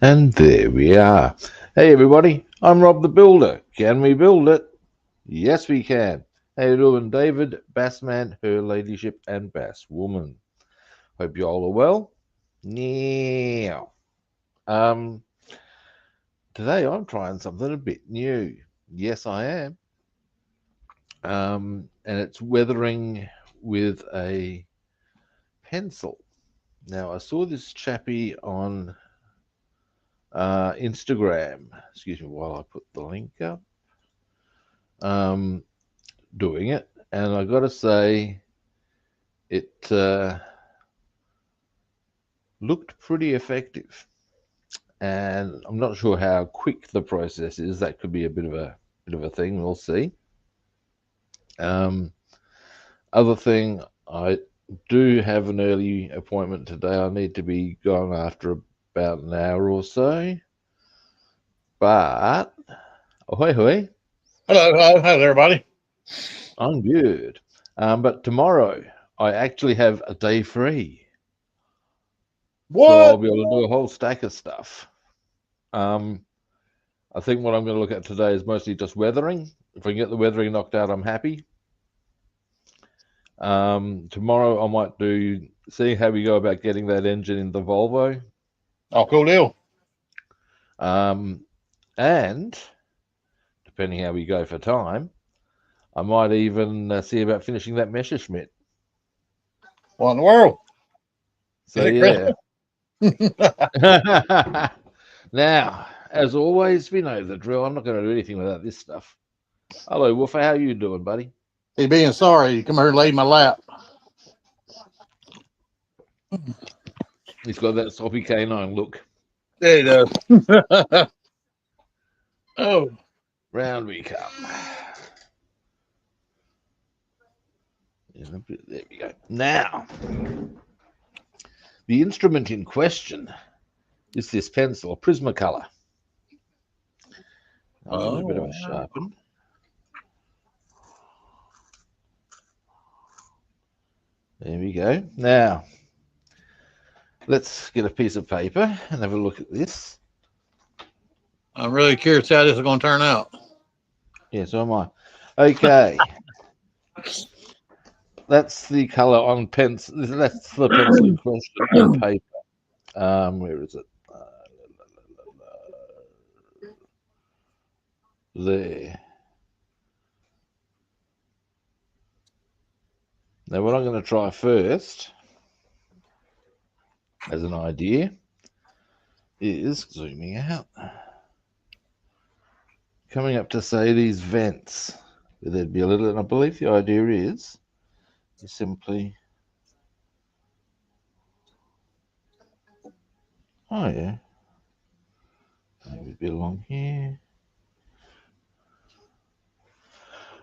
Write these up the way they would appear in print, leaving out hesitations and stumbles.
And there we are. Hey everybody, I'm Rob the Builder. Can we build it? Yes we can. How you doing, David, Bassman, Her Ladyship, and Bass Woman? Hope you all are well. Now, um, today I'm trying something a bit new. Yes, I am. And it's weathering with a pencil. Now, I saw this chappie on Instagram. Excuse me while I put the link up. Um, Doing it, and I got to say, it looked pretty effective. And I'm not sure how quick the process is. That could be a bit of a thing. We'll see. Um, Other thing, I do have an early appointment today. I need to be gone after about an hour or so. But ahoy hoy, How's everybody? I'm good. But tomorrow I actually have a day free. So I'll What? be able to do a whole stack of stuff. Um, I think what I'm going to look at today is mostly just weathering. If I can get the weathering knocked out, I'm happy. Tomorrow I might do see how we go about getting that engine in the Volvo. Oh, cool deal. Um, and depending how we go for time, I might even see about finishing that Messerschmitt. What in the world? So Is it yeah. Christmas? Now, as always, we know the drill. I'm not going to do anything without this stuff. Hello, Wolfer. How you doing, buddy? He's being sorry. You come here and lay in my lap. He's got that soppy canine look. There he does. Oh, Round we come. There we go. Now, the instrument in question is this pencil, Prismacolor. I'll give it a bit of a sharpen. There we go. Now, let's get a piece of paper and have a look at this. I'm really curious how this is going to turn out. Yeah, so am I. Okay. That's the color on pencil. That's the pencil in question on paper. Where is it? There. Now, what I'm going to try first, as an idea, is zooming out. Coming up to say these vents. There'd be a little, and I believe the idea is you simply. Oh, yeah. Maybe a bit along here.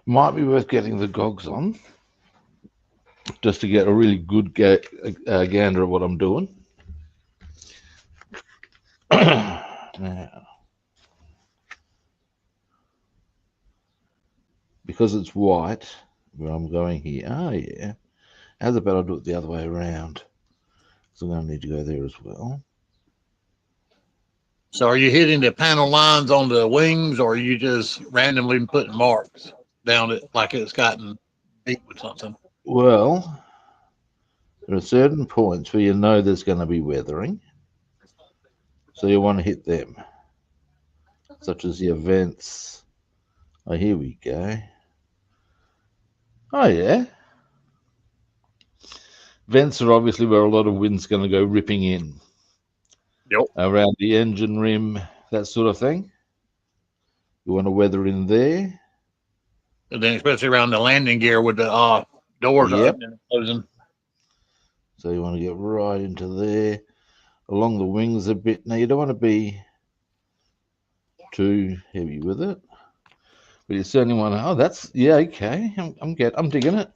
Might be worth getting the gogs on just to get a really good gander at what I'm doing. Now, because it's white, where I'm going here. Oh, yeah. How's about I do it the other way around? So I'm going to need to go there as well. So, are you hitting the panel lines on the wings, or are you just randomly putting marks down it like it's gotten deep with something? Well, there are certain points where you know there's going to be weathering. So you want to hit them, such as the events. Oh, here we go. Oh, yeah. Vents are obviously where a lot of wind's going to go ripping in. Yep. Around the engine rim, that sort of thing. You want to weather in there. And then, especially around the landing gear with the doors Yep. opening and closing. So you want to get right into there. Along the wings a bit. Now, you don't want to be too heavy with it. But you certainly want to, oh, that's, yeah, okay. I'm digging it.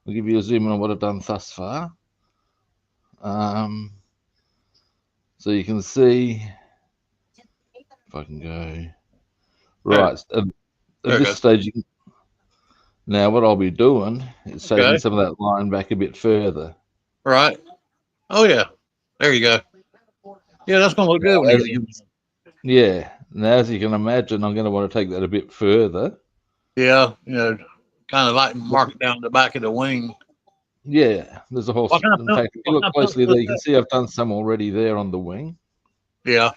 I'll give you a zoom in on what I've done thus far. So you can see, if I can go, right, at this stage, now what I'll be doing is taking some of that line back a bit further. Right. Oh, yeah. There you go. Yeah, that's gonna look good when you get it. Yeah. Now, as you can imagine, I'm going to want to take that a bit further. Yeah, kind of like mark it down the back of the wing. Yeah, there's a whole. What kind of In fact, if you what look kind of closely pencil there, is you can that? see I've done some already there on the wing, Yeah.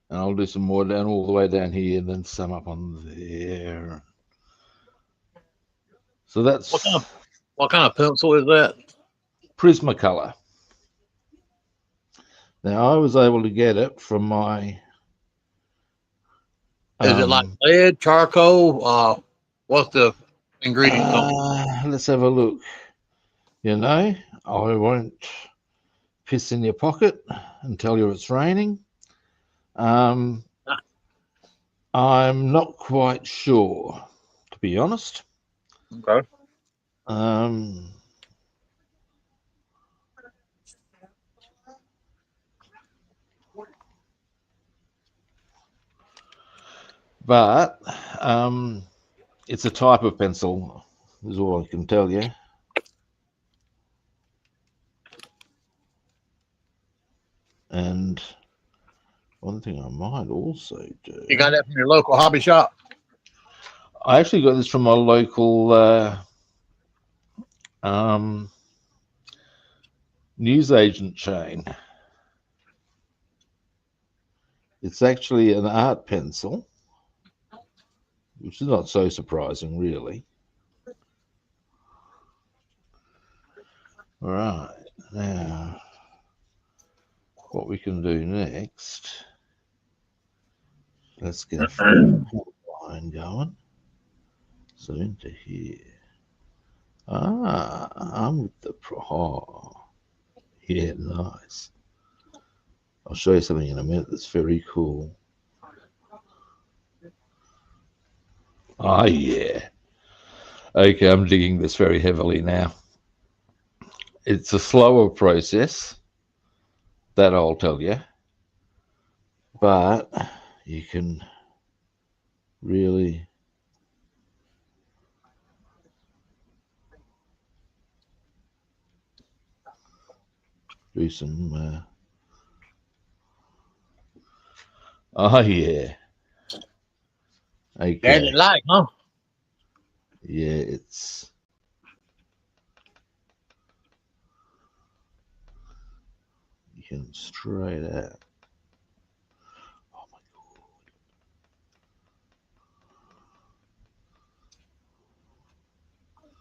and I'll do some more down all the way down here, and then some up on there. So What kind that's of what kind of pencil is that? Prismacolor. Now I was able to get it from my Is it like um. lead, charcoal? What's the ingredients on? Let's have a look. You know, I won't piss in your pocket and tell you it's raining. Um, I'm not quite sure, to be honest. Okay. Um, but it's a type of pencil, is all I can tell you. And one thing I might also do, You got that from your local hobby shop? I actually got this from my local um, newsagent chain. It's actually an art pencil, which is not so surprising, really. All right, now what we can do next, let's get a line going. So into here. I'm with the pro. Oh, yeah, nice. I'll show you something in a minute that's very cool. Oh, yeah. Okay, I'm digging this very heavily now. It's a slower process, that I'll tell you, but you can really do some. Oh, yeah. Daddy Okay. like, huh? Yeah, it's. You can straight out. Oh, my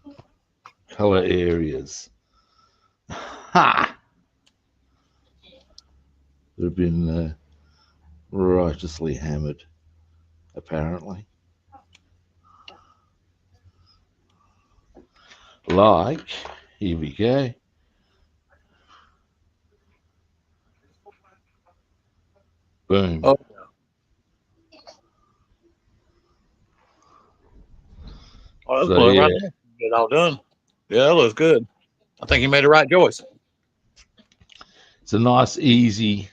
God. Color areas. Ha! They've been righteously hammered, apparently. Like, here we go. Boom. Oh, that's So, good right yeah, there. Get it all done. Yeah, that looks good. I think you made the right choice. it's a nice, easy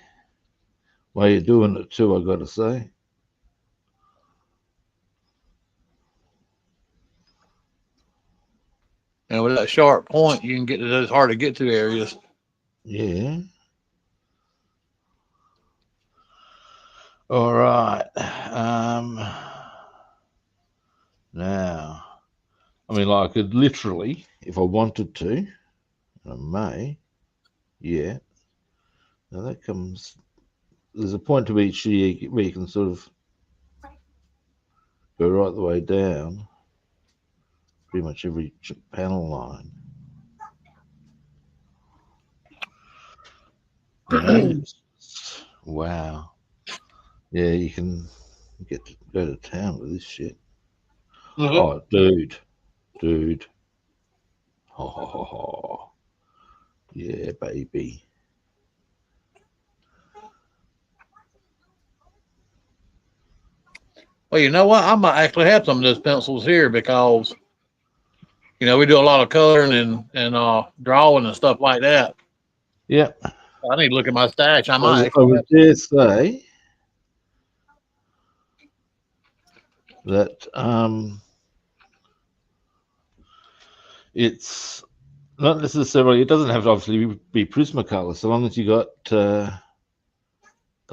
way of doing it, too, I got to say. And with that sharp point, you can get to those hard to get to areas. Yeah. All right. Now, I mean, like, I could literally, if I wanted to, I may, yeah. Now that comes, there's a point to each year where you can sort of go right the way down, pretty much every panel line. You know, wow. Yeah, you can go to town with this shit. Mhm. Oh, dude. Ho, ho, ho, ho. Yeah, baby. Well, you know what? I might actually have some of those pencils here because we do a lot of coloring and drawing and stuff like that. Yeah, I need to look at my stash. I might I actually would have some. dare say that it's Not necessarily. It doesn't have to obviously be prismacolor, so long as you got a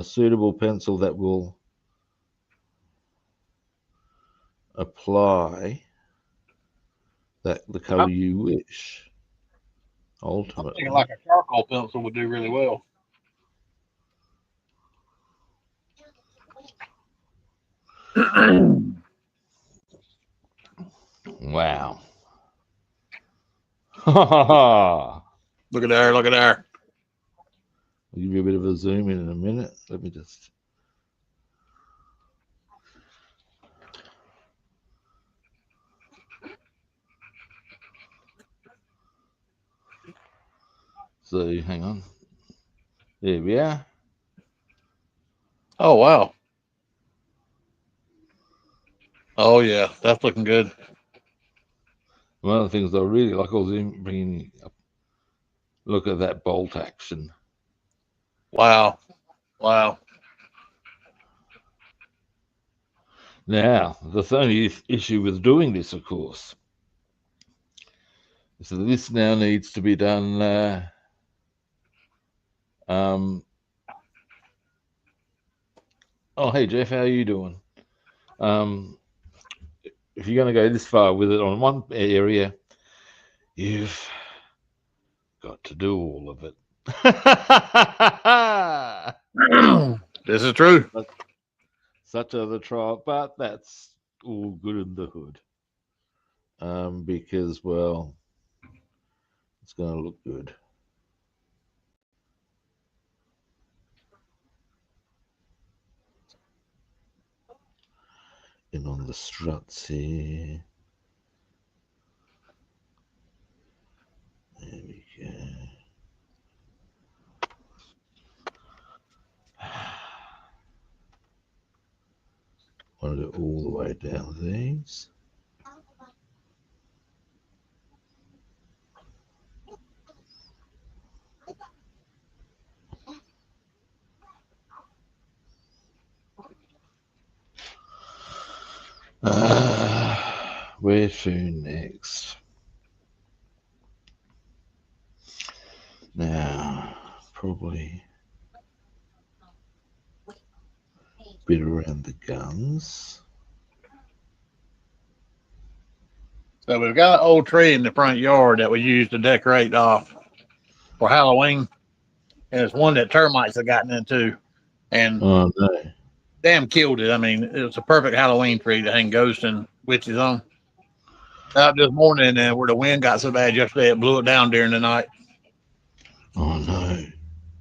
suitable pencil that will apply the color you wish. I'm thinking Ultimately, like a charcoal pencil would do really well. wow. I'll Look at there, look at there. give you a bit of a zoom in a minute. Let me just. So hang on. There we are. Oh wow. Oh yeah, that's looking good. One of the things I really like was in bringing up. Look at that bolt action. Wow, wow. Now, the only issue with doing this, of course, is that this now needs to be done. Um, oh, hey Jeff, how are you doing? Um, if you're going to go this far with it on one area, you've got to do all of it. This is true. Such are the trial, but that's all good in the hood. Because, well, it's going to look good. And on the struts here. There we go. Want to go all the way down these. Where to next? Now, probably a bit around the guns. So we've got an old tree in the front yard that we used to decorate for Halloween, and it's one that termites have gotten into, and Oh no! damn killed it. I mean, it was a perfect Halloween tree to hang ghosts and witches on. Out this morning, and where the wind got so bad yesterday, it blew it down during the night. Oh no!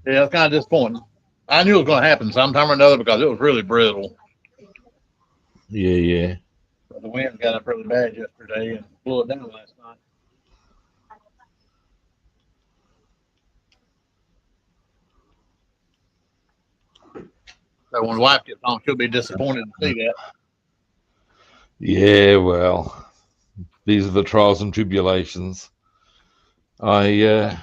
Yeah, it's kind of disappointing. I knew it was going to happen sometime or another because it was really brittle. Yeah, yeah. But the wind got up really bad yesterday and blew it down last night. So when the wife gets home, she'll be disappointed to see that. Yeah, well, these are the trials and tribulations. It's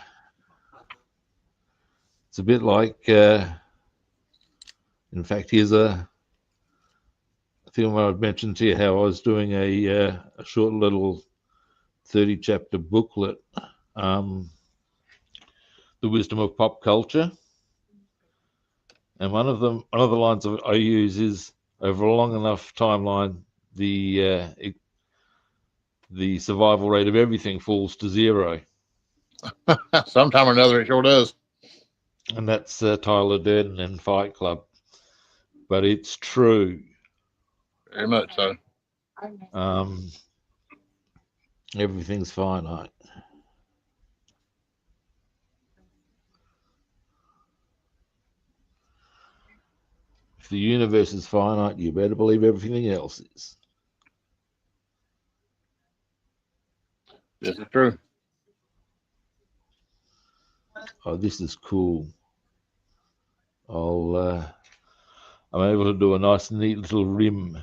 a bit like, in fact, here's I think I mentioned to you how I was doing a short little 30 chapter booklet, um, The Wisdom of Pop Culture. And one of the lines I use is over a long enough timeline, the survival rate of everything falls to zero. Sometime or another, it sure does. And that's Tyler Durden and Fight Club. But it's true. Very much so. Um, everything's finite. If the universe is finite, you better believe everything else is. This is true. Oh, this is cool. I'm able to do a nice, neat little rim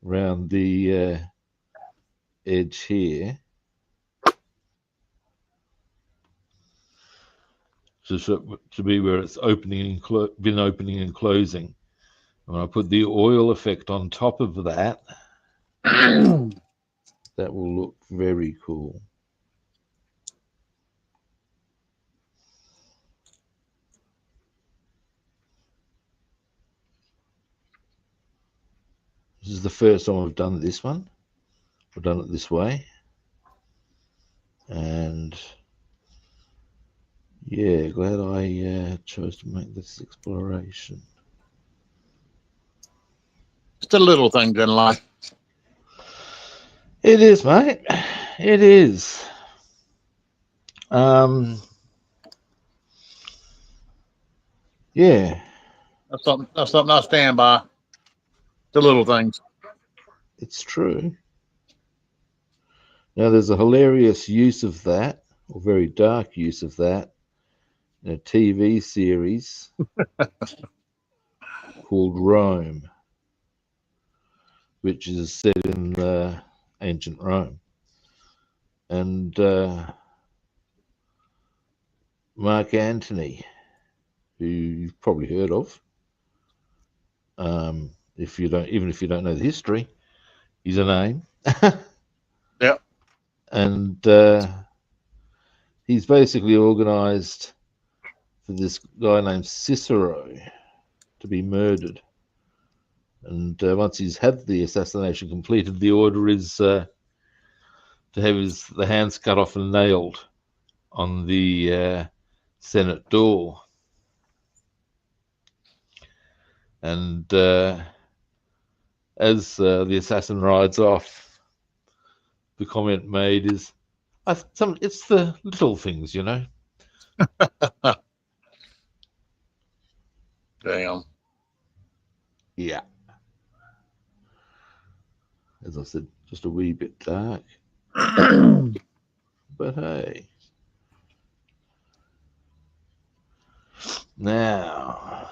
around the edge here, to be where it's been opening and closing. When I put the oil effect on top of that, that will look very cool. This is the first time I've done this one. I've done it this way. And yeah, glad I chose to make this exploration. It's the little things in life. It is, mate. It is. Yeah. That's something I stand by. The little things. It's true. Now, there's a hilarious use of that, or very dark use of that, in a TV series called Rome, which is set in ancient Rome. And Mark Antony, who you've probably heard of, if you don't know the history, he's a name. Yep. And he's basically organized for this guy named Cicero to be murdered. And once he's had the assassination completed, the order is to have the hands cut off and nailed on the Senate door. And as the assassin rides off, the comment made is, it's the little things, you know. Damn. Yeah. As I said, just a wee bit dark. But hey. Now.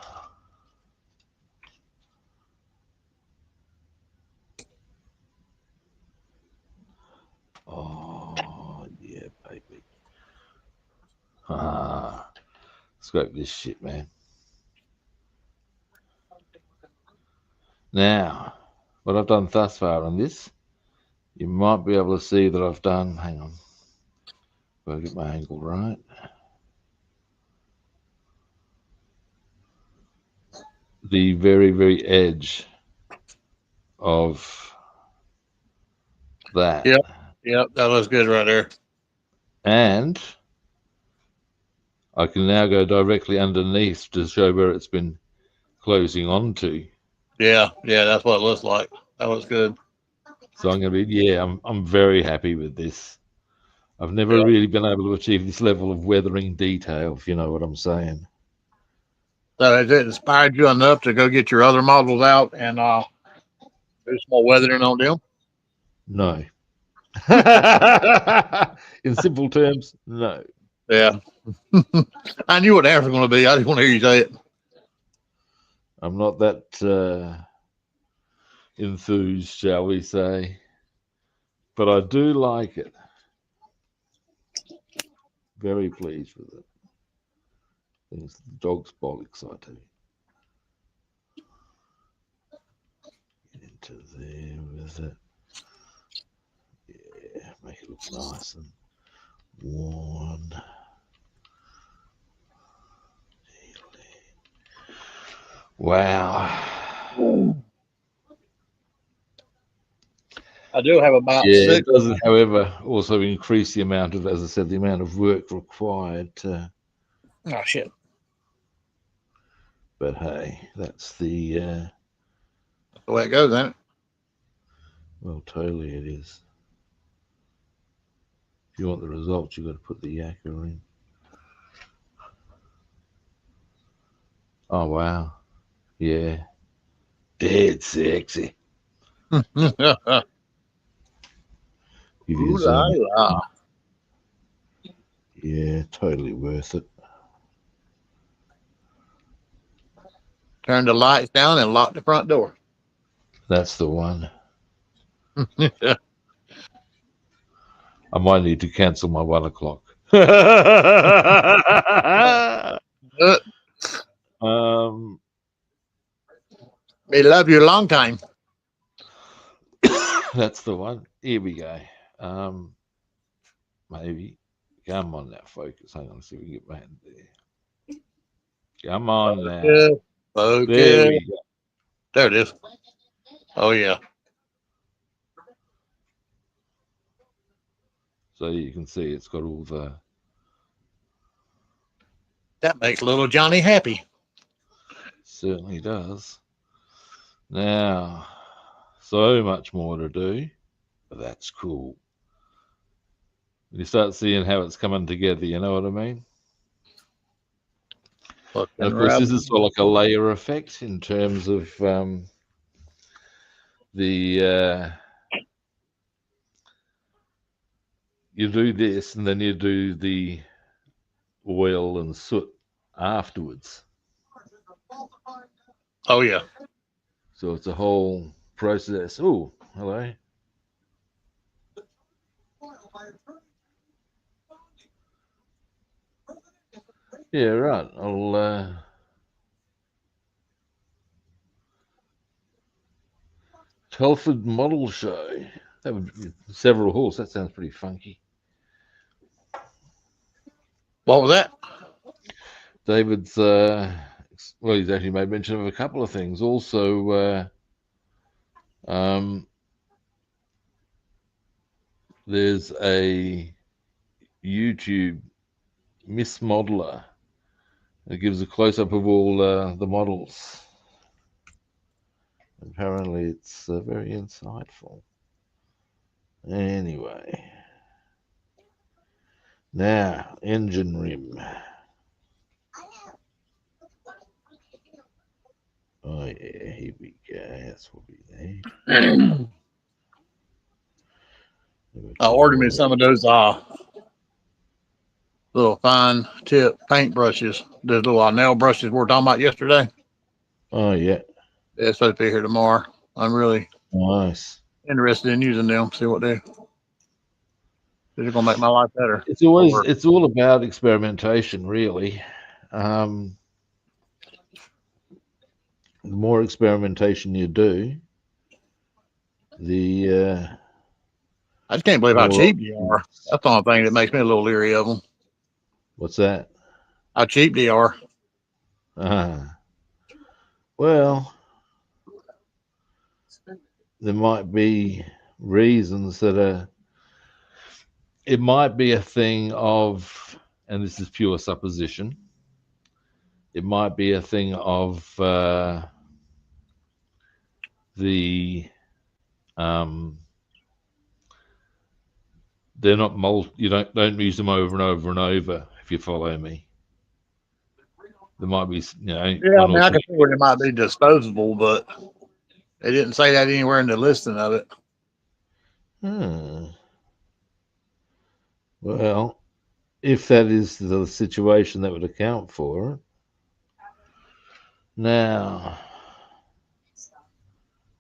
Oh, yeah, baby. Scope this shit, man. Now, what I've done thus far on this, you might be able to see that I've done, hang on, gotta get my angle right. The very, very edge of that. Yep, that looks good right there. And I can now go directly underneath to show where it's been closing onto. Yeah, that's what it looks like. That looks good. So I'm going to be, I'm very happy with this. I've never really been able to achieve this level of weathering detail, if you know what I'm saying. So has it inspired you enough to go get your other models out and do some more weathering on them? No. In simple terms, no. Yeah. I knew what the answer was going to be. I just want to hear you say it. I'm not that enthused, shall we say. But I do like it. Very pleased with it. Things the dog's bollocks, I do. Get into there with it. Yeah, make it look nice and worn. Wow. I do have about Yeah, 6. it doesn't, however, also increase the amount of, as I said, the amount of work required to. Oh, shit. But hey, that's the way it goes, ain't it? Well, totally it is. If you want the results, you've got to put the yakka in. Oh, wow. Yeah. Dead sexy. It Ooh, is, yeah, totally worth it. Turn the lights down and lock the front door. That's the one. I might need to cancel my 1 o'clock. They love you a long time. That's the one. Here we go. Maybe. Come on now, focus. Hang on, see if we can get my hand there. Come on now. Okay. There we go. There it is. Oh, yeah. So you can see it's got all the... That makes little Johnny happy. Certainly does. Now, so much more to do, but that's cool. You start seeing how it's coming together, you know what I mean? And of course, this is sort of like a layer effect in terms of the... you do this, and then you do the oil and soot afterwards. Oh, yeah. So it's a whole process. Oh, hello. Yeah, right. I'll Telford Model Show. That would be several halls. That sounds pretty funky. What was that? David's well, he's actually made mention of a couple of things. Also, there's a YouTube Miss Modeler that gives a close up of all the models. Apparently, it's very insightful. Anyway, now engine rim. Oh yeah, here we go. That's what we need. I ordered me some of those little fine tip paint brushes. Those little nail brushes we were talking about yesterday. Oh yeah. It's supposed to be here tomorrow. I'm really Nice. interested in using them. See what they're gonna make my life better. It's all about experimentation, really. The more experimentation you do, the I just can't believe how more cheap they are. That's the only thing that makes me a little leery of them. What's that? How cheap they are. Well, there might be reasons that are. It might be a thing of, and this is pure supposition. It might be a thing of the they're not you don't use them over and over and over, if you follow me. There might be, Yeah, I mean, I can see where it might be disposable, but they didn't say that anywhere in the listing of it. Well, if that is the situation, that would account for it. Now,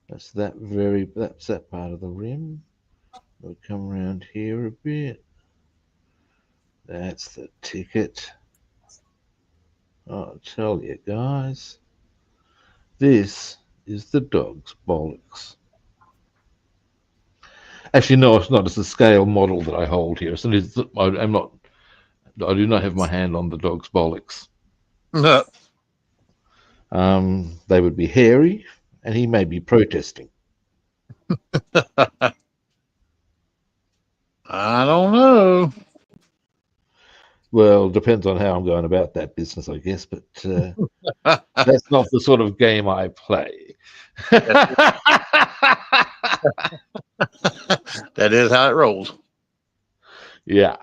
that's that part of the rim. We'll come around here a bit. That's the ticket. I'll tell you guys, this is the dog's bollocks. Actually, no, it's not. It's a scale model that I hold here. So I'm not. I do not have my hand on the dog's bollocks. No. They would be hairy, and he may be protesting. I don't know. Well, depends on how I'm going about that business, I guess. But that's not the sort of game I play. That is how it rolls. Yeah.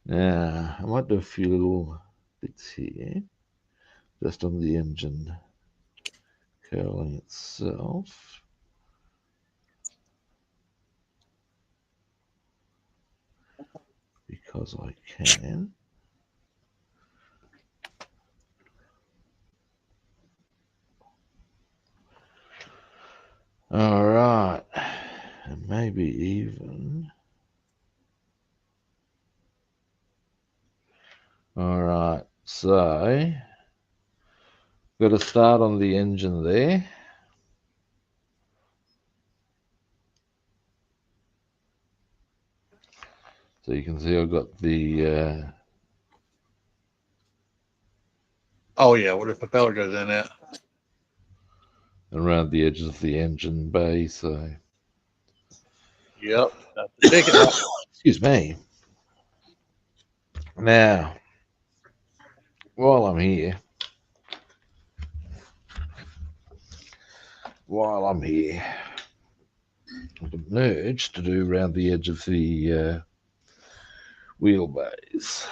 Now, I might do a few little bits here, just on the engine curling itself. Because I can. All right. And maybe even. All right. So, got to start on the engine there. So you can see I've got the. Oh yeah, where the propeller goes in at. Around the edges of the engine bay. So Yep. That's the ticket. Right? Excuse me. Now, while I'm here, I've got an urge to do around the edge of the wheelbase.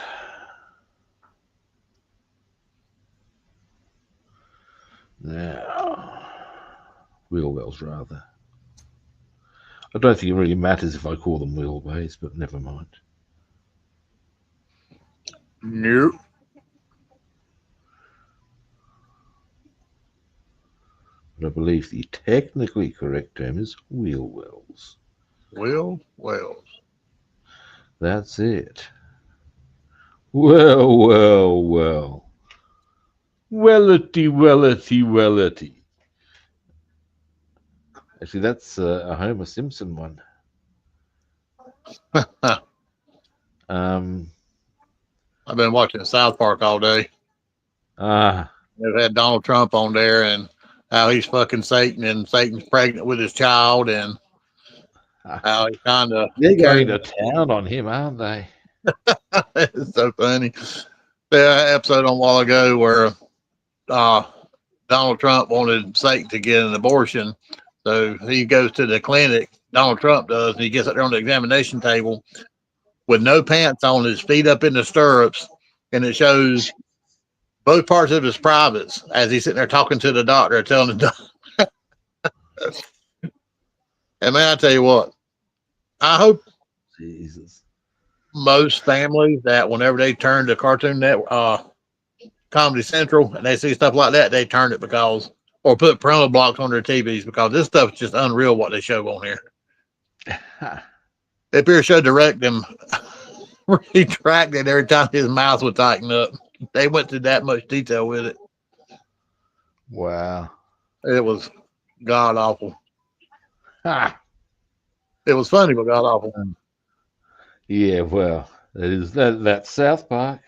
Now, wheel wells rather. I don't think it really matters if I call them wheelbase, but never mind. Nope. But I believe the technically correct term is wheel wells. Will Wells. That's it. Well, well, well. Wellity, wellity, wellity. Actually, that's a Homer Simpson one. I've been watching South Park all day. They've had Donald Trump on there and how he's fucking Satan and Satan's pregnant with his child and how he kind of they're going to town on him, aren't they? It's so funny. The episode on a while ago where Donald Trump wanted Satan to get an abortion, so he goes to the clinic. Donald Trump does, and he gets up there on the examination table with no pants on, his feet up in the stirrups, and it shows both parts of his privates as he's sitting there talking to the doctor, telling the doctor. And man, I tell you what, I hope Jesus. most families that whenever they turn to Cartoon Network, Comedy Central, and they see stuff like that, they turn it because, or put promo blocks on their TVs because this stuff's just unreal what they show on here. They appear show direct them retracted every time his mouth would tighten up. They went through that much detail with it. Wow. It was god awful. Ha. It was funny, but god awful. Yeah, well, that's South Park.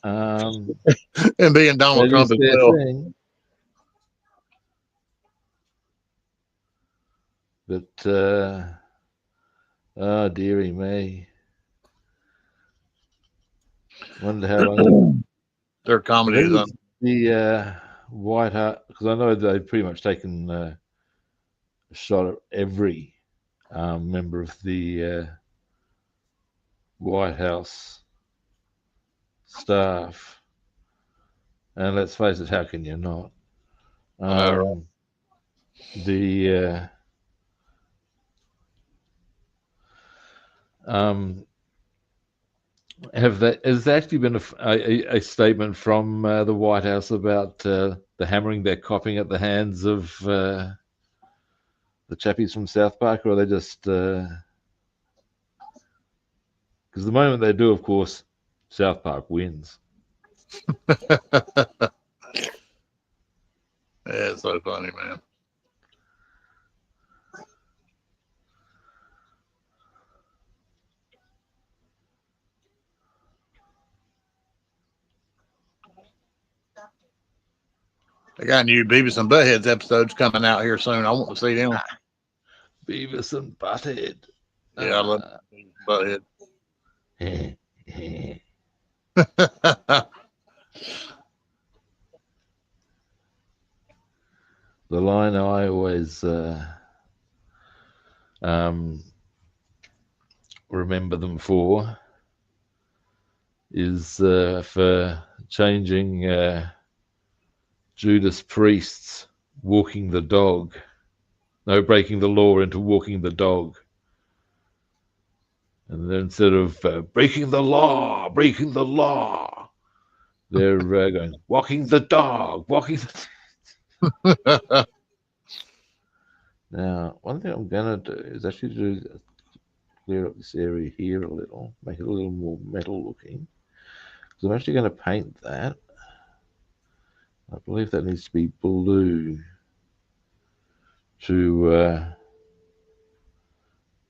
And being Donald Trump as well. Thing. But oh dearie me. Wonder how long their comedy is on the White House, because I know they've pretty much taken a shot at every member of the White House staff, and let's face it, how can you not? The has there actually been a statement from the White House about the hammering they're copping at the hands of the chappies from South Park, or are they just because the moment they do, of course, South Park wins. Yeah, it's so funny, man. They got new Beavis and Butthead episodes coming out here soon. I want to see them. Beavis and Butthead. Yeah, I love Butthead. The line I always remember them for is for changing Judas Priest's walking the dog. No, breaking the law into walking the dog. And then instead of breaking the law, they're going, walking the dog, walking the... Now, one thing I'm going to do is actually clear up this area here a little, make it a little more metal looking. So I'm actually going to paint that. I believe that needs to be blue to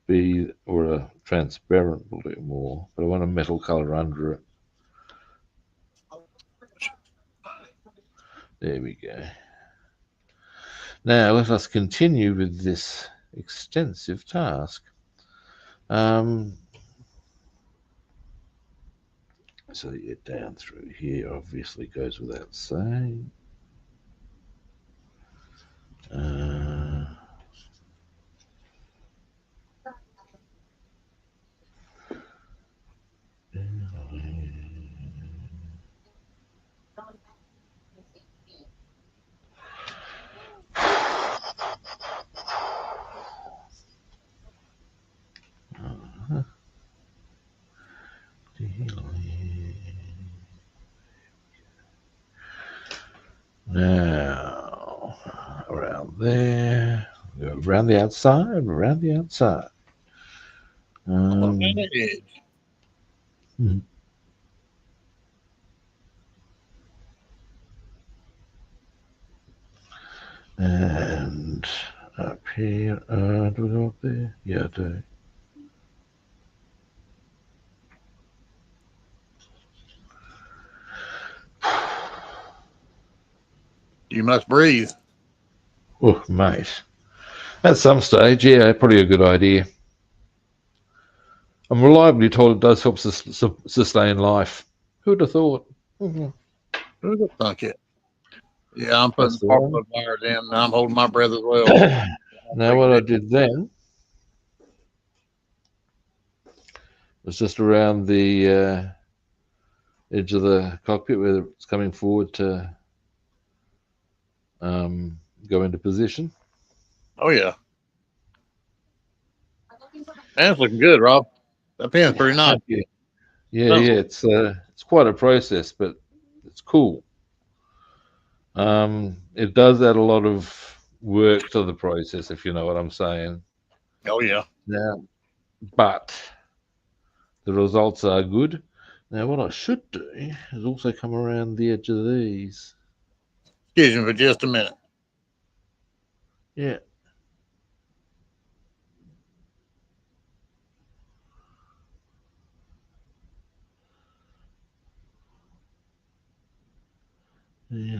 be, or a transparent blue more, but I want a metal color under it. There we go. Now let us continue with this extensive task. So you're down through here, obviously goes without saying. Now, around there, go around the outside, around the outside. On the edge. And up here, do we go up there? Yeah, I do. You must breathe. Oh, mate. At some stage, yeah, probably a good idea. I'm reliably told it does help sustain life. Who'd have thought? Who'd have thunk it? Yeah, I'm putting That's the the spark one. plug wires in. And I'm holding my breath as well. Now, what I did then was just around the edge of the cockpit where it's coming forward to go into position. Oh yeah, that's looking good, Rob. That pen's pretty nice. Thank you. Yeah, Sounds yeah, it's quite a process, but it's cool. It does add a lot of work to the process, if you know what I'm saying. oh yeah. Now, but the results are good. Now, what I should do is also come around the edge of these. Excuse me for just a minute. Yeah. Really,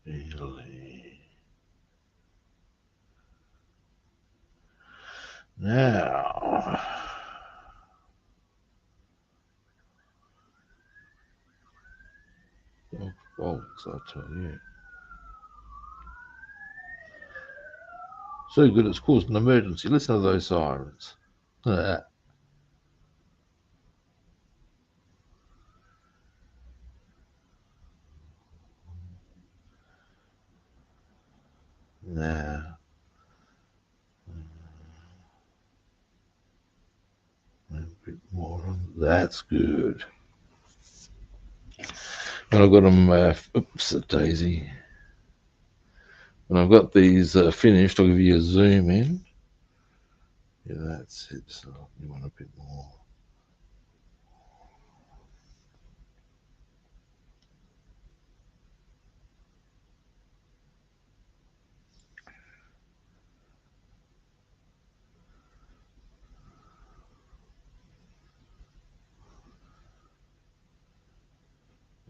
really. Now, oh, bolts, I tell you. So good it's caused an emergency. Listen to those sirens. Now, a bit more on that's good. When I've got them, oops, a daisy. When I've got these finished, I'll give you a zoom in. Yeah, that's it. So you want a bit more.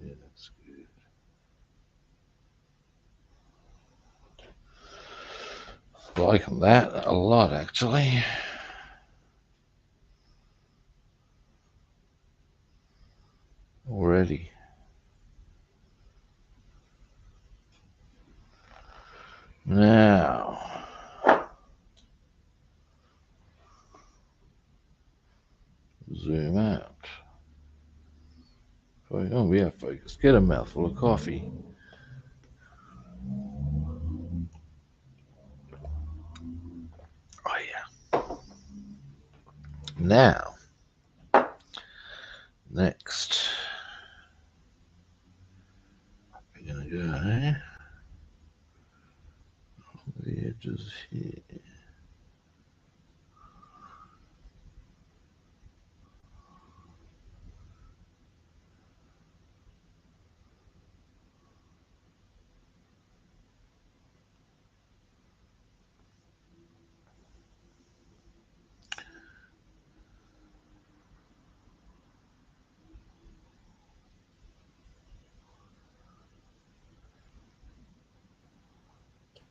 Yeah, that's good. Liking that a lot, actually. Already. Now, zoom out. Oh, yeah, focus. Get a mouthful of coffee. Oh, yeah. Now, next, we're going to go the edges here.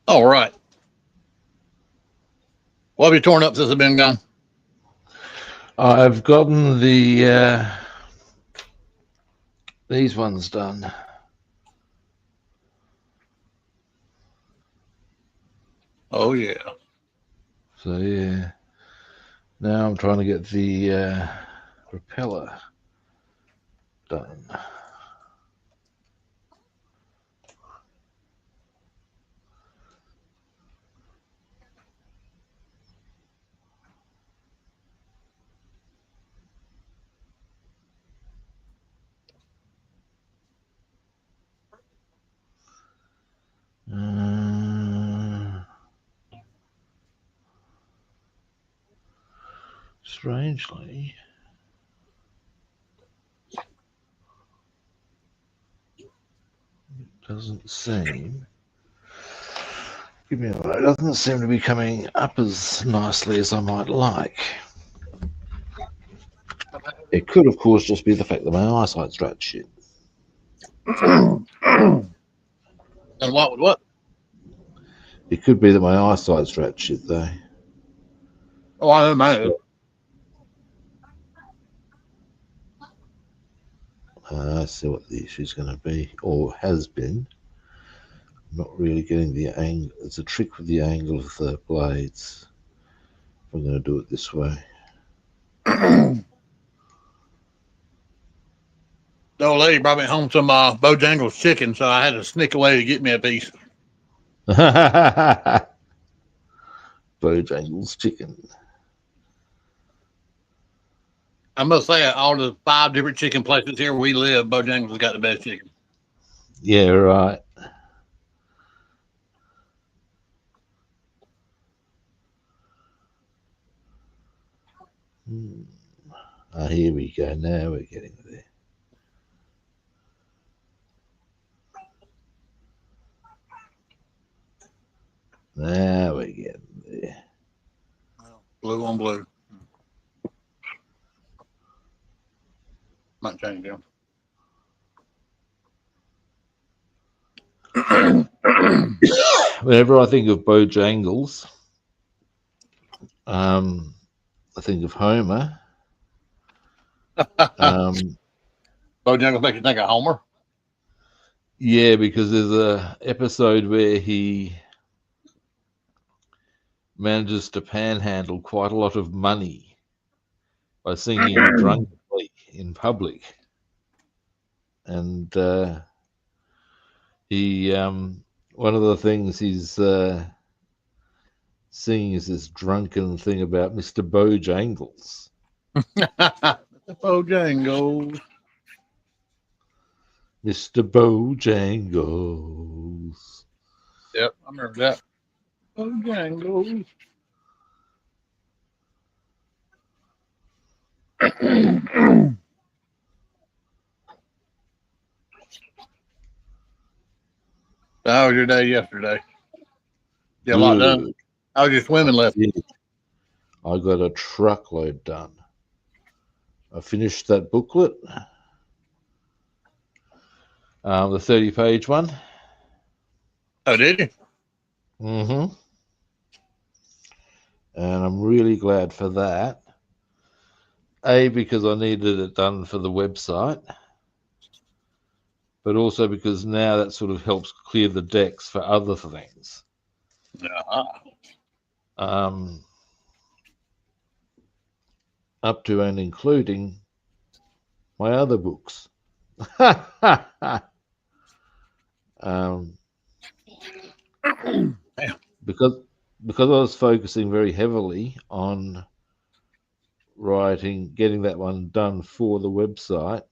All right. What have you torn up since I've been gone? I've gotten the these ones done. Oh yeah. So yeah. Now I'm trying to get the propeller done. Strangely, it doesn't seem. Give me a minute. It doesn't seem to be coming up as nicely as I might like. It could, of course, just be the fact that my eyesight's rat shit. And what with what? It could be that my eyesight's rat shit, though. Oh, I don't know. I see what the issue's going to be, or has been. I'm not really getting the angle. It's a trick with the angle of the blades. I'm going to do it this way. The old lady brought me home some Bojangles chicken, so I had to sneak away to get me a piece. Bojangles chicken. I must say, all the 5 different chicken places here where we live, Bojangles has got the best chicken. Yeah, right. Here we go. Now we're getting there. Now we're getting there. Blue on blue. Might change them. Whenever I think of Bojangles, I think of Homer. Bojangles make you think of Homer. Yeah, because there's a episode where he manages to panhandle quite a lot of money by singing drunkenly in public, and he one of the things he's singing is this drunken thing about Mr. Bojangles. Bojangles. Mr. Bojangles. Yep, I remember that. Bojangles. How was your day yesterday? You a lot done? How was your swimming lesson? I got a truckload done. I finished that booklet, the 30-page one. Oh, did you? Mm-hmm. And I'm really glad for that. A, because I needed it done for the website, but also because now that sort of helps clear the decks for other things. Up to and including my other books. Because I was focusing very heavily on writing, getting that one done for the website,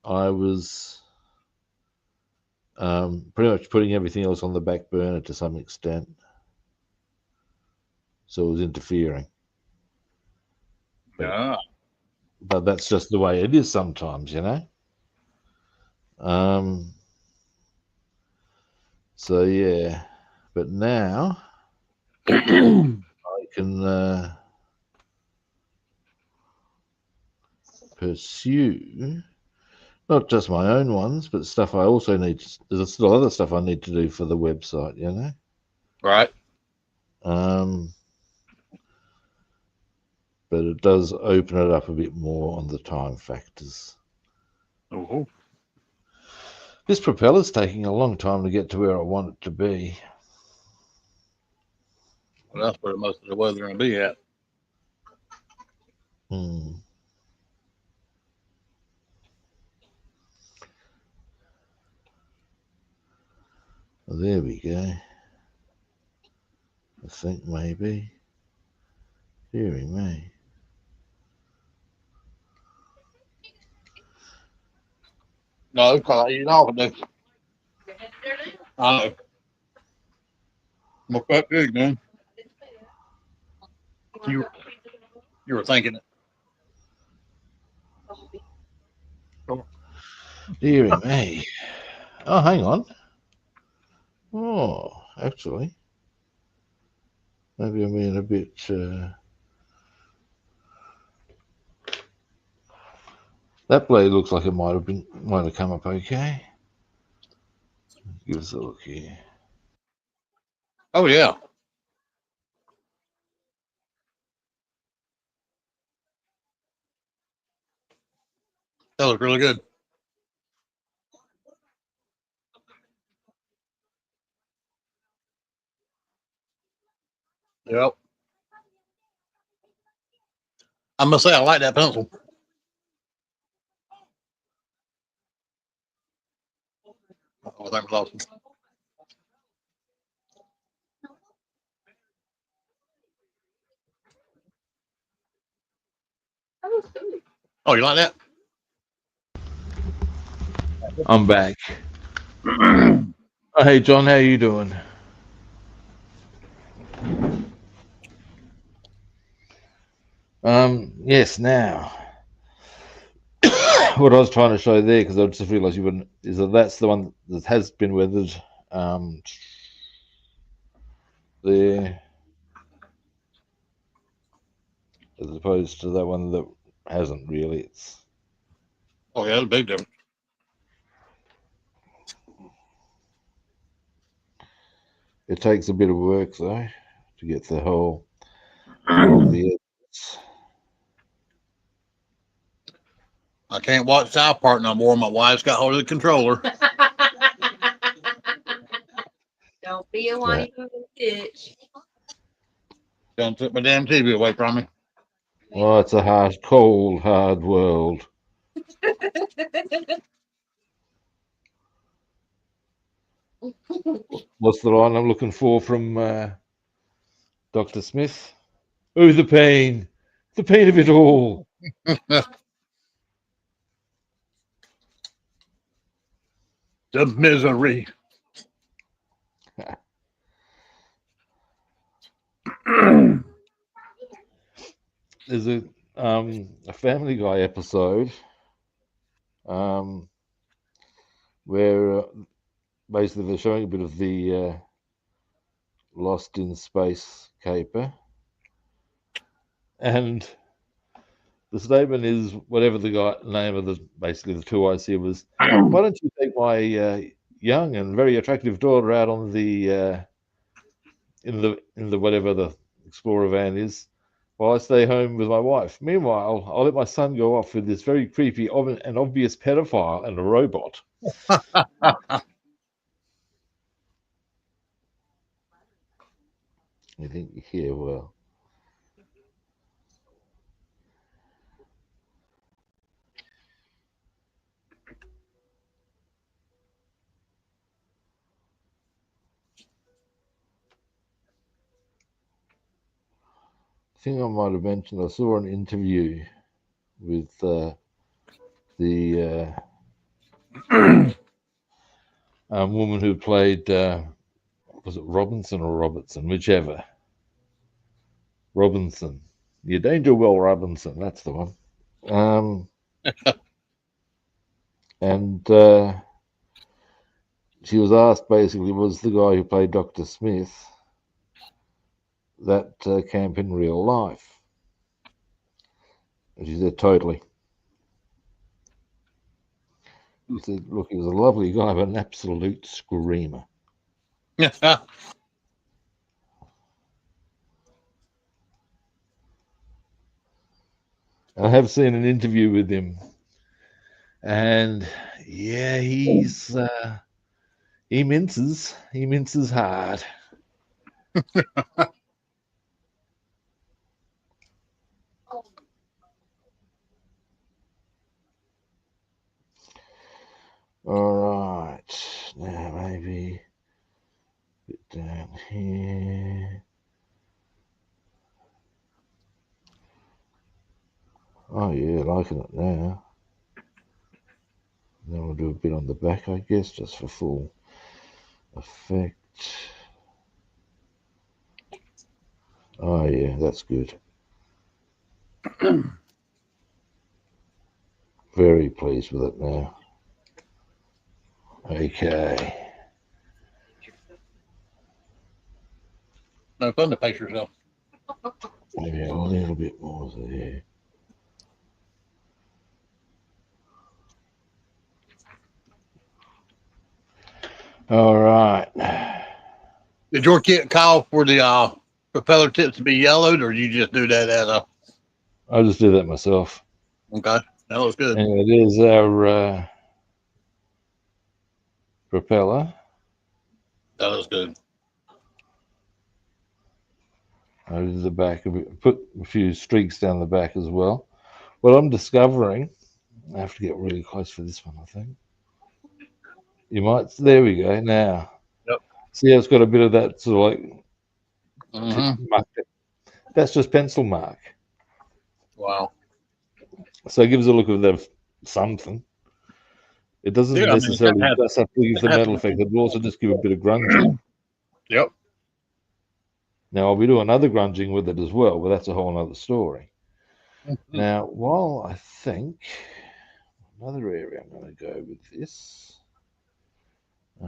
I was pretty much putting everything else on the back burner to some extent. So it was interfering. But that's just the way it is sometimes, you know. So yeah, but now I can pursue not just my own ones, but stuff I also need. There's still other stuff I need to do for the website, you know. Right. But it does open it up a bit more on the time factors. Oh, This propeller's taking a long time to get to where I want it to be. well, that's where most of the weather going to be at. Well, there we go. I think maybe. Deary me. No, because you know, I know. Look that big, man. You, you were thinking it. Deary me. Oh, hang on. Oh, actually, maybe I'm being a bit. That blade looks like it might have come up okay. Give us a look here. Oh, yeah. That looks really good. Yep. I must say, I like that pencil. Oh, that was awesome. Oh, you like that? I'm back. Oh, hey, John, how you doing? Yes. Now, what I was trying to show there, because I just realised you wouldn't, is that's the one that has been weathered. There, as opposed to that one that hasn't really. Oh, yeah, that's a big difference. It takes a bit of work though to get the whole along the edges. I can't watch South Park no more. My wife's got hold of the controller. Don't be a whiny bitch. Don't took my damn TV away from me. Oh, it's a hard, cold, hard world. What's the line I'm looking for from Dr. Smith? Oh, the pain of it all. The misery. There's a Family Guy episode where basically they're showing a bit of the Lost in Space caper, and the statement is whatever the guy name of the basically the two I see was, why don't you take my young and very attractive daughter out on the in the whatever the Explorer van is, while I stay home with my wife. Meanwhile, I'll let my son go off with this very creepy and obvious pedophile and a robot. You think, yeah, well, I think I might have mentioned I saw an interview with the woman who played was it Robinson or Robertson, whichever. Robinson, yeah, Danger Will Robinson, that's the one. And she was asked basically, was the guy who played Dr. Smith that camp in real life? And she said, totally. He said, look, he was a lovely guy, but an absolute screamer. I have seen an interview with him, and yeah, he minces hard. All right, now maybe get down here. Oh yeah, liking it now. Then we'll do a bit on the back, I guess, just for full effect. Oh yeah, that's good. Very pleased with it now. Okay. No fun to pace yourself. Maybe a little bit more there. All right. Did your kit call for the propeller tips to be yellowed, or you just do that as a? I'll just do that myself. Okay, that looks good. Anyway, there's our propeller. That looks good. Over the back of it. Put a few streaks down the back as well. What I'm discovering, I have to get really close for this one, I think. You might, there we go. Now, Yep. see how it's got a bit of that sort of like Mm-hmm. mark. That's just pencil mark. Wow. So it gives a look of something. It doesn't Yeah, I mean, necessarily just have to give the metal effect. It will also just give a bit of grunging. Yep. Now, I'll be doing other grunging with it as well, but that's a whole other story. Mm-hmm. Now, while I think another area I'm going to go with this. Here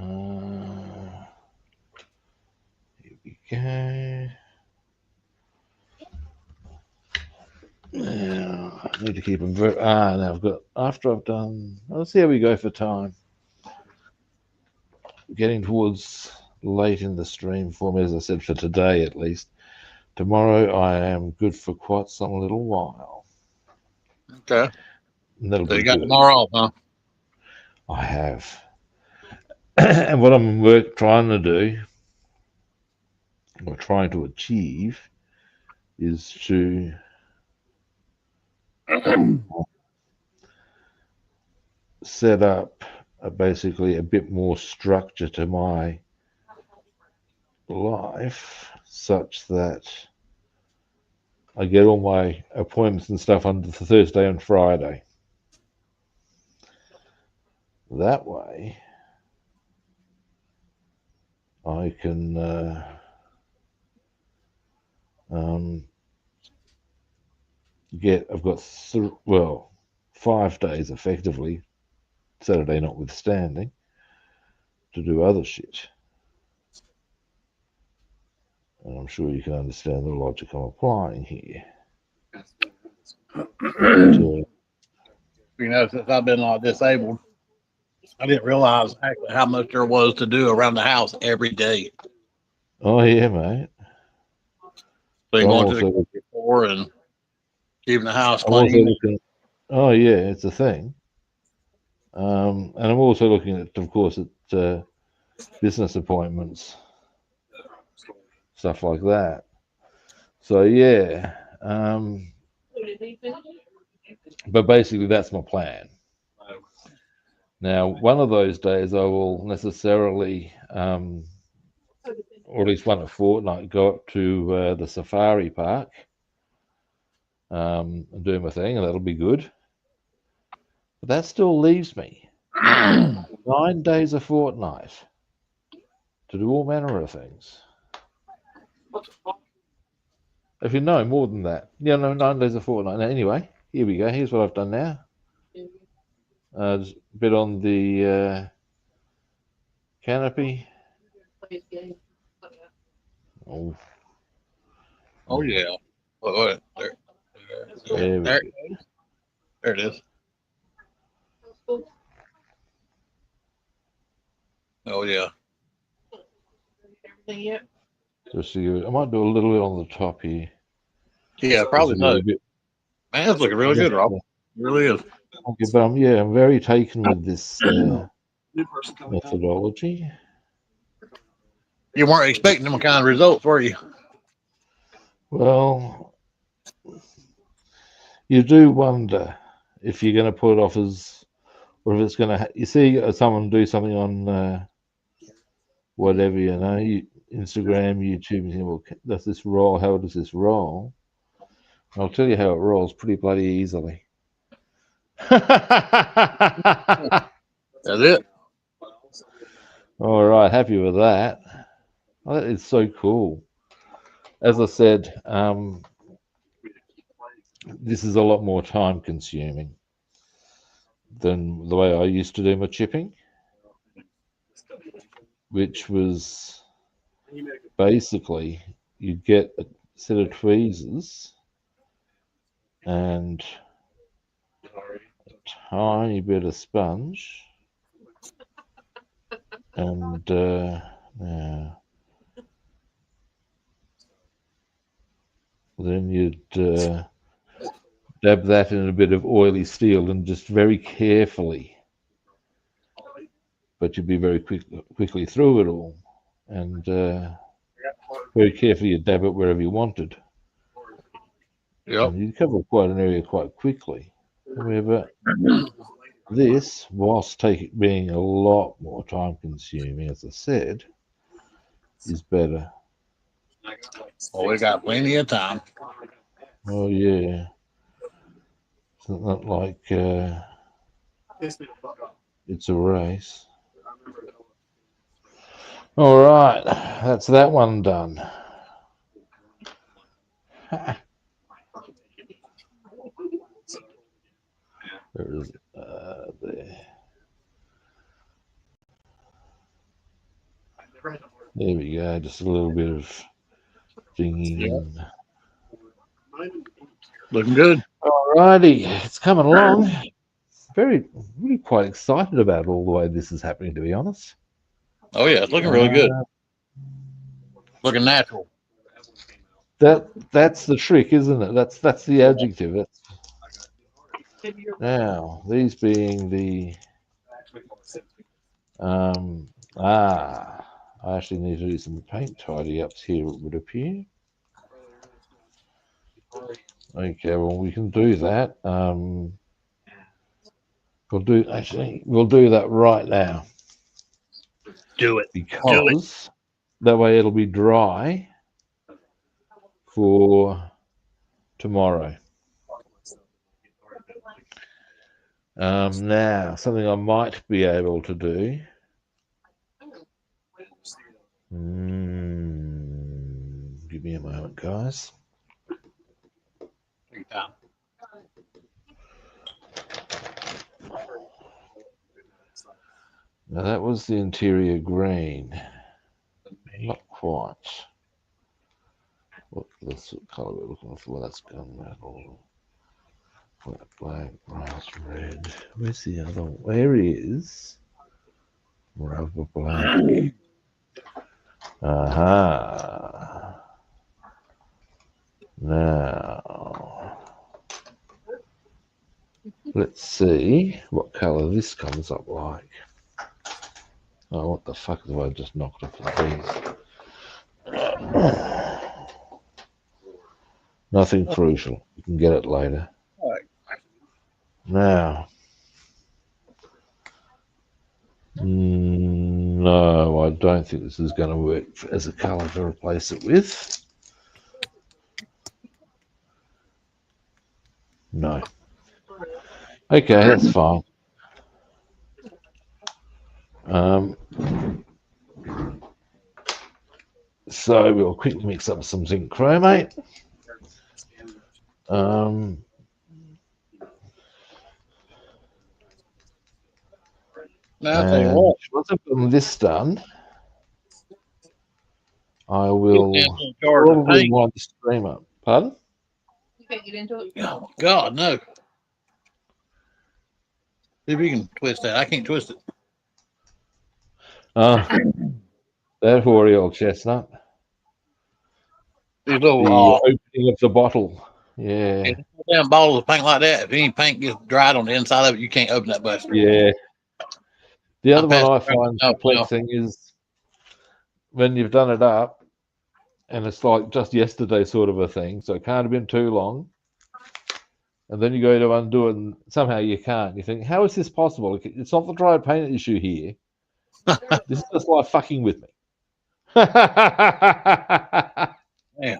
we go. Now, I need to keep them very. Now I've got, after I've done, let's see how we go for time. Getting towards late in the stream for me, as I said, for today at least. Tomorrow I am good for quite some little while. Okay. And that'll So be you got good. tomorrow off, huh? I have. And what I'm trying to do, or trying to achieve, is to set up basically a bit more structure to my life such that I get all my appointments and stuff on the Thursday and Friday. That way, I can I've got 5 days effectively, Saturday notwithstanding, to do other shit. And I'm sure you can understand the logic I'm applying here. You know, since I've been disabled, I didn't realize actually how much there was to do around the house every day. Oh yeah, mate. So you I'm going to the also grocery store and keeping the house I'm also clean. looking. Oh yeah, it's a thing. And I'm also looking at, of course, at business appointments, stuff like that. So yeah, but basically that's my plan. Now, one of those days I will necessarily, or at least one a fortnight, go up to the safari park and do my thing, and that'll be good. But that still leaves me 9 days a fortnight to do all manner of things. If you know more than that, yeah, no, 9 days a fortnight. Now, anyway, here we go. Here's what I've done now. Just a bit on the canopy. Oh, Oh yeah. Oh, there, there we there, go. there it is. Oh yeah. Just so you, I might do a little bit on the top here. Yeah, Just probably to give so. a bit, Man, it's looking really good, Rob. It really is. Okay, but I'm very taken with this methodology. You weren't expecting them kind of results, were you? Well, you do wonder if you're going to put it off as, or if it's going to. You see someone do something on whatever, Instagram, YouTube, you think, well, does this roll? How does this roll? I'll tell you how it rolls pretty bloody easily. That's it. All right, happy with that. Oh, that is so cool. As I said, this is a lot more time consuming than the way I used to do my chipping, which was basically you'd get a set of tweezers and a tiny bit of sponge and then you'd dab that in a bit of oily steel and just very carefully, but you'd be very quickly through it all, and very carefully you'd dab it wherever you wanted. Yep. And you'd cover quite an area quite quickly. However, this, whilst being a lot more time consuming, as I said, is better. Well, we got plenty of time. Oh yeah. It's not like it's a race. All right, that's that one done. There. There we go. Just a little bit of dinging. Looking good. All righty, it's coming along. Really quite excited about all the way this is happening, to be honest. Oh yeah, it's looking really good. Looking natural. That's the trick, isn't it? That's the adjective. Now, these being the I actually need to do some paint tidy ups here, it would appear. Okay, well we can do that. We'll do that right now. Do it. Because that way it'll be dry for tomorrow. Now, something I might be able to do. Give me a moment, guys. Now that was the interior green. Not quite. What's the colour we're looking for? That's gunmetal. Black, brass, red. Where's the other one? Where is rubber black? Aha. Now, let's see what colour this comes up like. Oh, what the fuck have I just knocked off the these? Nothing crucial. You can get it later. Now, no, I don't think this is going to work as a colour to replace it with. No. Okay, that's fine. So we'll quickly mix up some zinc chromate. Now, I'll tell you what. Once I've gotten this done, I will probably wind the stream up. Pardon? You can't get into it. Oh God, no. See if you can twist that. I can't twist it. That hoary old chestnut. These little The opening of the bottle. Yeah. And damn bottles of paint like that, if any paint gets dried on the inside of it, you can't open that buster. Yeah. The other I'm one passing I around find my house now. perplexing is when you've done it up and it's like just yesterday sort of a thing, so it can't have been too long. And then you go to undo it and somehow you can't. You think, how is this possible? It's not the dry paint issue here. This is just like fucking with me. Yeah.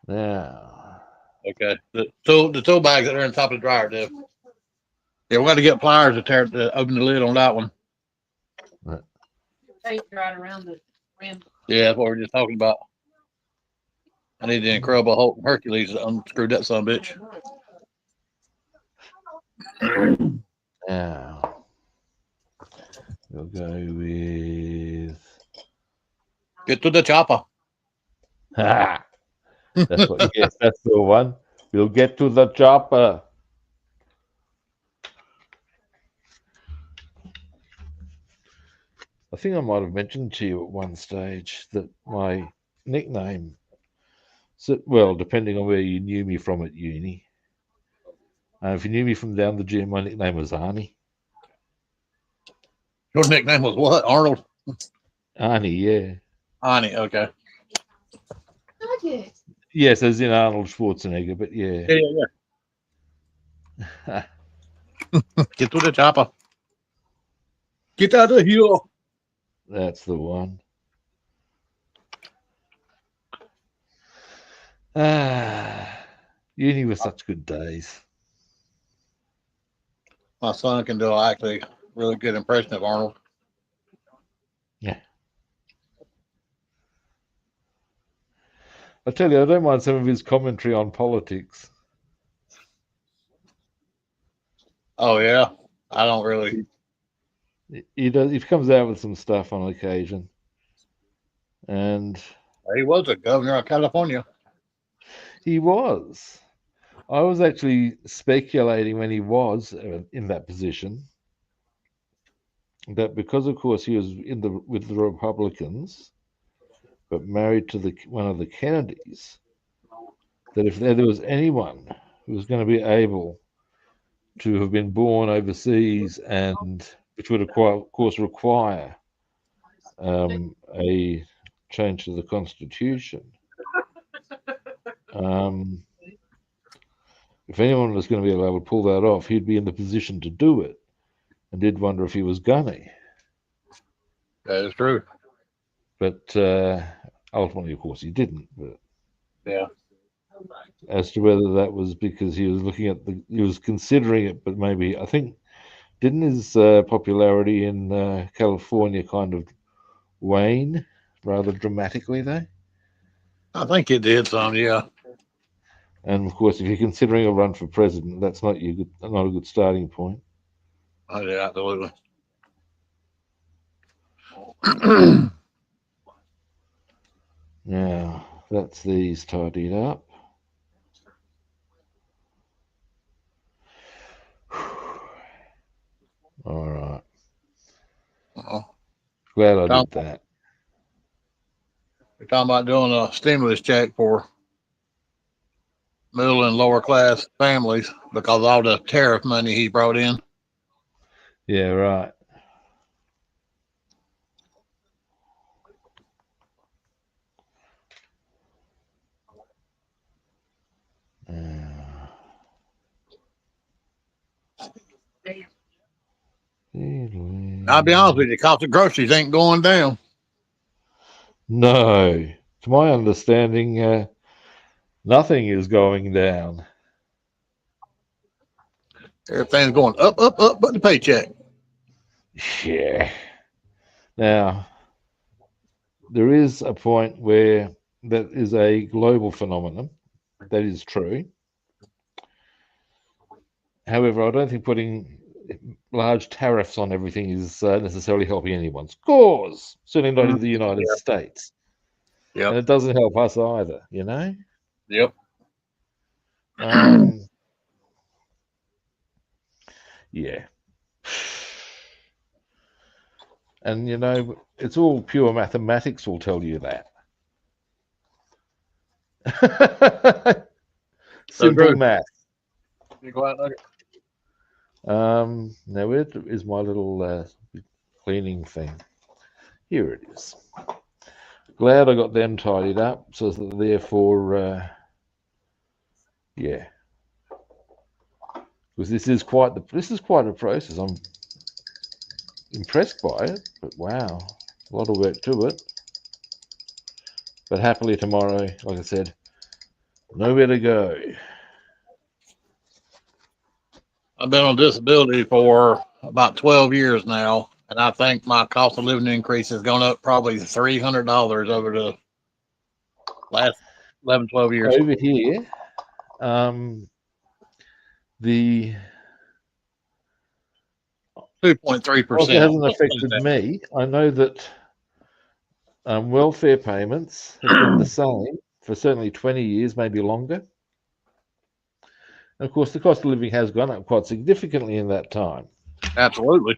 Now, Okay. The tool bags that are on top of the dryer, Deb. Yeah, we're going to get pliers to open the lid on that one. Paint right around the rim. Yeah, that's what we are just talking about. I need the Incredible Hulk Hercules to unscrew that son of a bitch. now we'll go with. Get to the chopper. Ah, that's what. Yes, that's the one. We'll get to the chopper. I think I might have mentioned to you at one stage that my nickname, well, depending on where you knew me from at uni, if you knew me from down the gym, my nickname was Arnie. Your nickname was what? Arnold? Arnie, yeah. Arnie, okay. Yes, as in Arnold Schwarzenegger, but yeah. Yeah. Get to the chopper. Get out of here. That's the one. Uni was such good days. My son can do actually really good impression of Arnold. Yeah. I tell you, I don't mind some of his commentary on politics. Oh yeah, I don't really. He does. He comes out with some stuff on occasion, and He was a governor of California. he was. I was actually speculating when he was in that position that because, of course, he was with the Republicans, but married to one of the Kennedys, that if there was anyone who was going to be able to have been born overseas and which would, of course, require a change to the Constitution. If anyone was going to be able to pull that off, he'd be in the position to do it. And did wonder if he was gunny. That is true. But ultimately, of course, he didn't. But yeah. As to whether that was because he was looking at he was considering it, but maybe I think didn't his popularity in California kind of wane rather dramatically though? I think it did some, yeah. And of course, if you're considering a run for president, that's not a good starting point. Oh, yeah, absolutely. Now that's these tidied up. All right. Glad I did that. We're talking about doing a stimulus check for middle and lower class families because of all the tariff money he brought in. Yeah, right. I'll be honest with you, the cost of groceries ain't going down. No. To my understanding, nothing is going down. Everything's going up, but the paycheck. Yeah. Now, there is a point where that is a global phenomenon. That is true. However, I don't think putting large tariffs on everything is necessarily helping anyone's cause. Certainly not in the United States. Yep. And it doesn't help us either, you know? Yep. Yeah. And, you know, it's all pure mathematics will tell you that. So Simple Drew, math. you go out and look at Now where is my little cleaning thing? Here it is. Glad I got them tidied up, so that therefore, yeah, because this is quite a process. I'm impressed by it, but wow, a lot of work to it. But happily tomorrow, like I said, nowhere to go. I've been on disability for about 12 years now, and I think my cost of living increase has gone up probably $300 over the last 11, 12 years. Over here, the 2.3%. whilst it hasn't affected me, I know that welfare payments has been the same for certainly 20 years, maybe longer. And of course, the cost of living has gone up quite significantly in that time. Absolutely.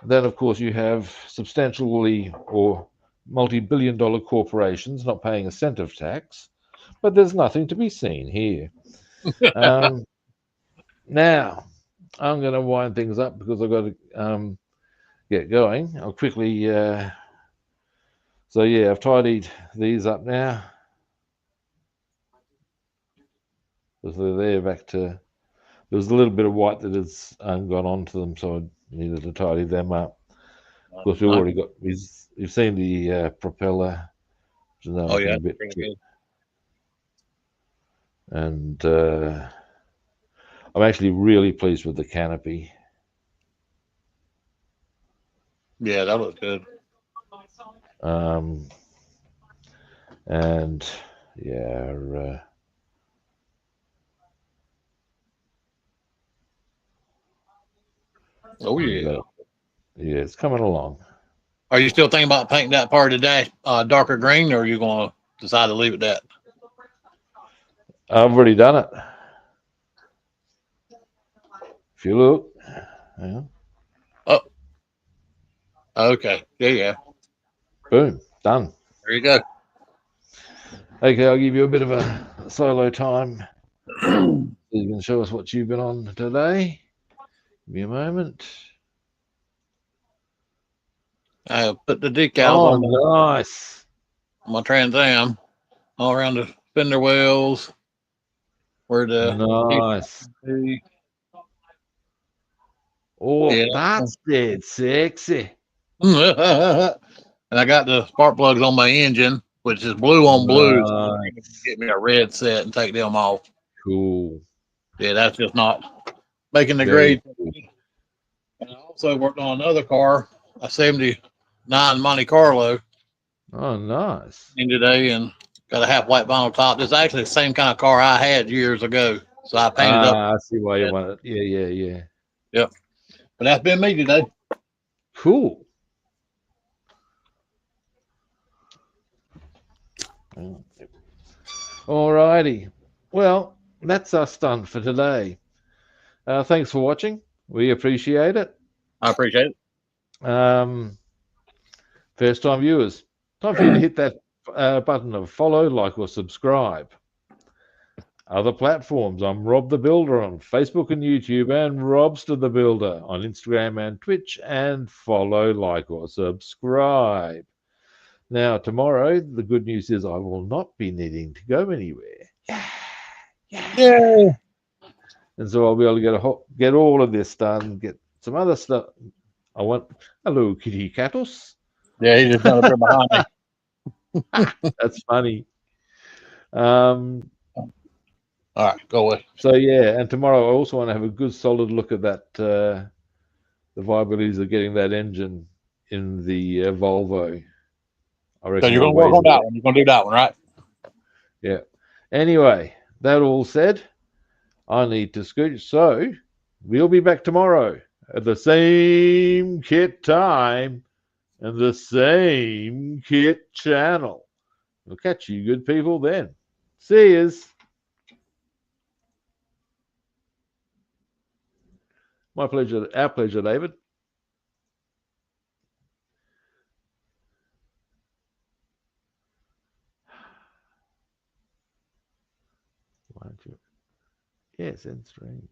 Then, of course, you have substantially or multi-billion-dollar corporations not paying a cent of tax, but there's nothing to be seen here. Now, I'm going to wind things up because I've got to get going. I'll quickly. So yeah, I've tidied these up now. So they're back to. There was a little bit of white that has gone onto them, so I needed to tidy them up. Of course, we've already got. You've seen the propeller. Oh yeah, bit pretty good. And I'm actually really pleased with the canopy. Yeah, that looks good. And yeah, Oh yeah. Yeah, it's coming along. Are you still thinking about painting that part of the dash darker green, or are you going to decide to leave it that? I've already done it. If you look, yeah. Oh, okay. Yeah. Boom, done. There you go. Okay, I'll give you a bit of a solo time. So you can show us what you've been on today. Give me a moment. I put the decals on nice. my Trans Am all around the fender wells. Where the Nice. Oh, yeah. that's dead sexy. And I got the spark plugs on my engine, which is blue on blue. So Nice. get me a red set and take them off. Cool. Yeah, that's just not making the Very grade. cool. And I also worked on another car, a 79 Monte Carlo, Oh, nice. in today, and got a half white vinyl top. This is actually the same kind of car I had years ago. So I painted up. I see why you want it. Yeah. Yep. But that's been me today. Cool. All righty. Well, that's us done for today. Thanks for watching. We appreciate it. I appreciate it. First time viewers, time for you to hit that button of follow, like, or subscribe. Other platforms, I'm Rob the Builder on Facebook and YouTube, and Robster the Builder on Instagram and Twitch, and follow, like, or subscribe. Now, tomorrow, the good news is I will not be needing to go anywhere. Yeah. And so I'll be able to get all of this done, get some other stuff. I want, hello, kitty catus. Yeah, he just got up there behind me. That's funny. All right, go away. So yeah, and tomorrow I also want to have a good solid look at that, the viabilities of getting that engine in the Volvo. I reckon. So you're going to work on that one. You're going to do that one, right? Yeah. Anyway, that all said, I need to scoot. So we'll be back tomorrow at the same kit time and the same kit channel. We'll catch you good people then. See yous. My pleasure. Our pleasure, David. Yes, end stream.